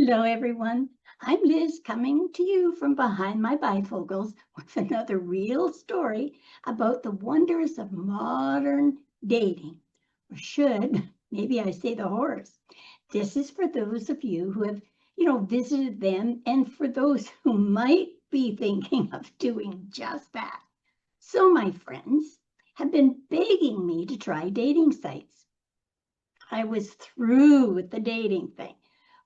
Hello, everyone. I'm Liz coming to you from behind my bifocals with another real story about the wonders of modern dating. Or should, maybe I say the horrors. This is for those of you who have, visited them and for those who might be thinking of doing just that. So, my friends have been begging me to try dating sites. I was through with the dating thing.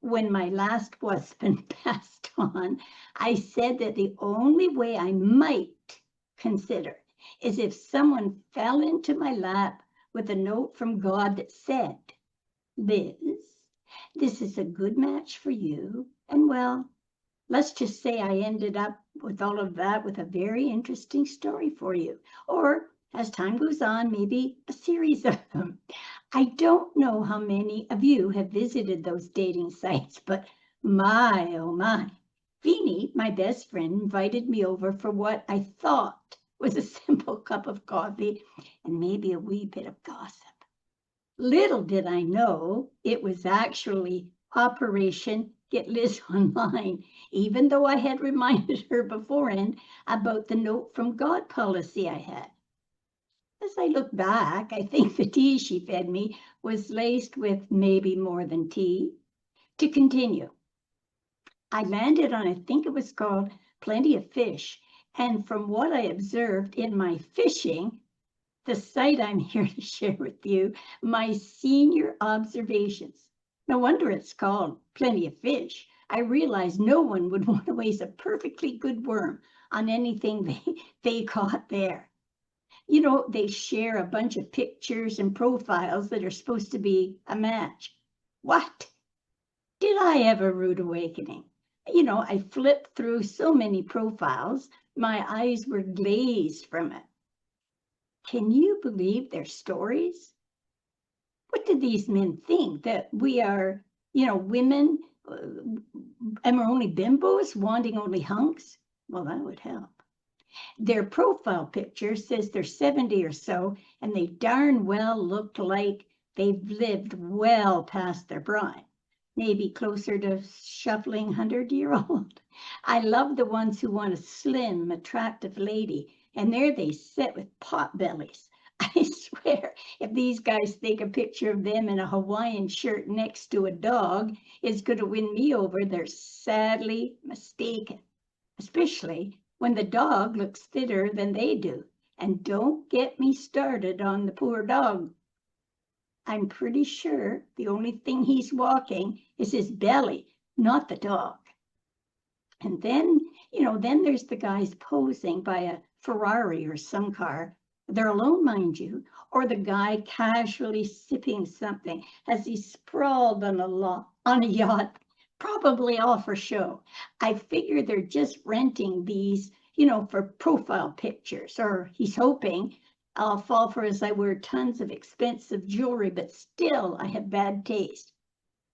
When my last husband passed on, I said that the only way I might consider is if someone fell into my lap with a note from God that said, Liz, this is a good match for you. And well, let's just say I ended up with all of that with a very interesting story for you. Or as time goes on, maybe a series of them. I don't know how many of you have visited those dating sites, but my, oh my. Feeny, my best friend, invited me over for what I thought was a simple cup of coffee and maybe a wee bit of gossip. Little did I know it was actually Operation Get Liz Online, even though I had reminded her beforehand about the note from God policy I had. As I look back, I think the tea she fed me was laced with maybe more than tea. To continue, I landed on, I think it was called Plenty of Fish. And from what I observed in my fishing, the site I'm here to share with you, my senior observations. No wonder it's called Plenty of Fish. I realized no one would want to waste a perfectly good worm on anything they caught there. They share a bunch of pictures and profiles that are supposed to be a match. What? Did I have a rude awakening? I flipped through so many profiles, my eyes were glazed from it. Can you believe their stories? What do these men think? That we are, women and we're only bimbos wanting only hunks? Well, that would help. Their profile picture says they're 70 or so, and they darn well look like they've lived well past their prime, maybe closer to shuffling 100-year-old. I love the ones who want a slim, attractive lady, and there they sit with pot bellies. I swear, if these guys think a picture of them in a Hawaiian shirt next to a dog is going to win me over, they're sadly mistaken, especially when the dog looks thinner than they do. And don't get me started on the poor dog. I'm pretty sure the only thing he's walking is his belly, not the dog. And then there's the guys posing by a Ferrari or some car. They're alone, mind you, or the guy casually sipping something as he sprawled on a yacht, probably all for show. I figure they're just renting these, for profile pictures, or he's hoping I'll fall for as I wear tons of expensive jewelry, but still I have bad taste.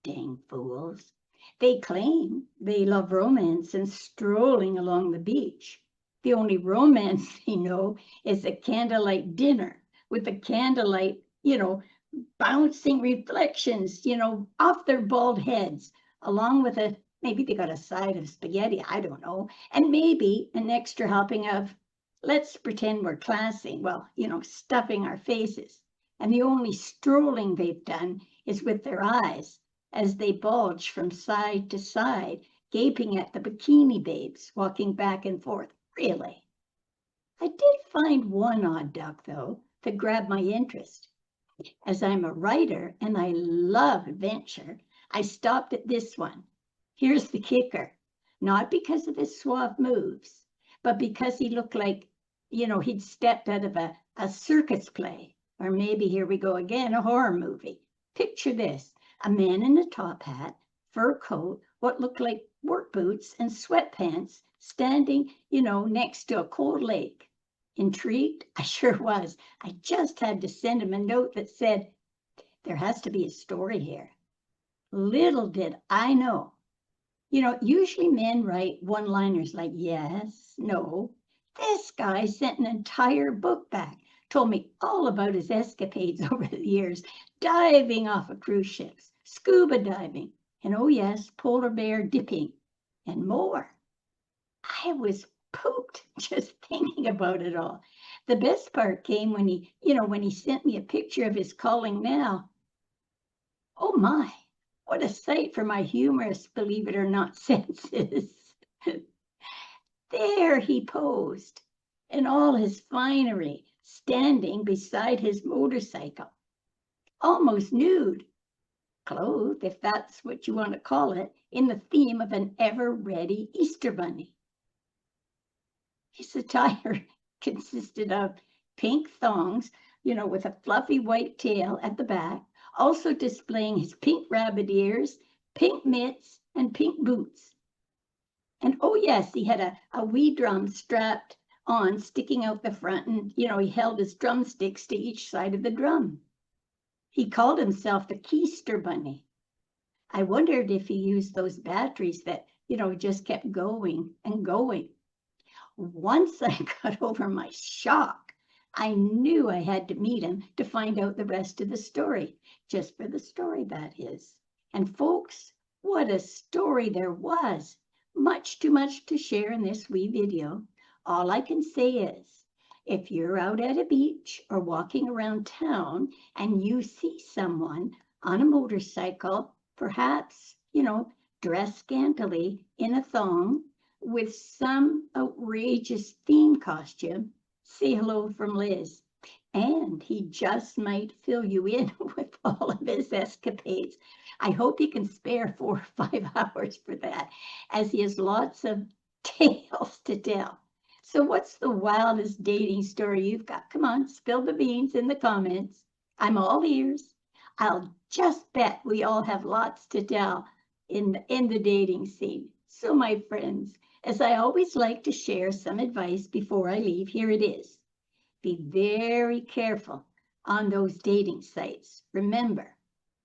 Dang fools. They claim they love romance and strolling along the beach. The only romance they know is a candlelight dinner with the candlelight, bouncing reflections, off their bald heads, along with maybe they got a side of spaghetti, I don't know, and maybe an extra helping of, let's pretend we're classy, well, stuffing our faces. And the only strolling they've done is with their eyes as they bulge from side to side, gaping at the bikini babes walking back and forth. Really? I did find one odd duck, though, that grabbed my interest. As I'm a writer and I love adventure, I stopped at this one. Here's the kicker. Not because of his suave moves, but because he looked like, he'd stepped out of a circus play, or maybe, here we go again, a horror movie. Picture this, a man in a top hat, fur coat, what looked like work boots and sweatpants, standing, next to a cold lake. Intrigued? I sure was. I just had to send him a note that said, there has to be a story here. Little did I know. Usually men write one-liners like yes, no. This guy sent an entire book back, told me all about his escapades over the years, diving off of cruise ships, scuba diving, and oh yes, polar bear dipping, and more. I was pooped just thinking about it all. The best part came when he sent me a picture of his calling now. Oh my, what a sight for my humorous, believe it or not, senses. There he posed in all his finery, standing beside his motorcycle, almost nude, clothed, if that's what you want to call it, in the theme of an ever-ready Easter bunny. His attire consisted of pink thongs, with a fluffy white tail at the back, also displaying his pink rabbit ears, pink mitts, and pink boots. And oh yes, he had a wee drum strapped on, sticking out the front, and he held his drumsticks to each side of the drum. He called himself the Keester Bunny. I wondered if he used those batteries that, just kept going and going. Once I got over my shock, I knew I had to meet him to find out the rest of the story, just for the story, that is. And folks, what a story there was. Much too much to share in this wee video. All I can say is, if you're out at a beach or walking around town and you see someone on a motorcycle, perhaps, dressed scantily in a thong with some outrageous theme costume, say hello from Liz. And he just might fill you in with all of his escapades. I hope he can spare 4 or 5 hours for that, as he has lots of tales to tell. So what's the wildest dating story you've got? Come on, spill the beans in the comments. I'm all ears. I'll just bet we all have lots to tell in the dating scene. So my friends, as I always like to share some advice before I leave, here it is. Be very careful on those dating sites. Remember,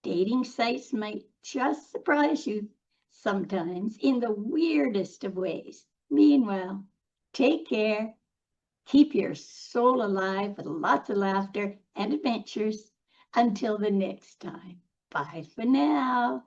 dating sites might just surprise you sometimes in the weirdest of ways. Meanwhile, take care. Keep your soul alive with lots of laughter and adventures. Until the next time. Bye for now.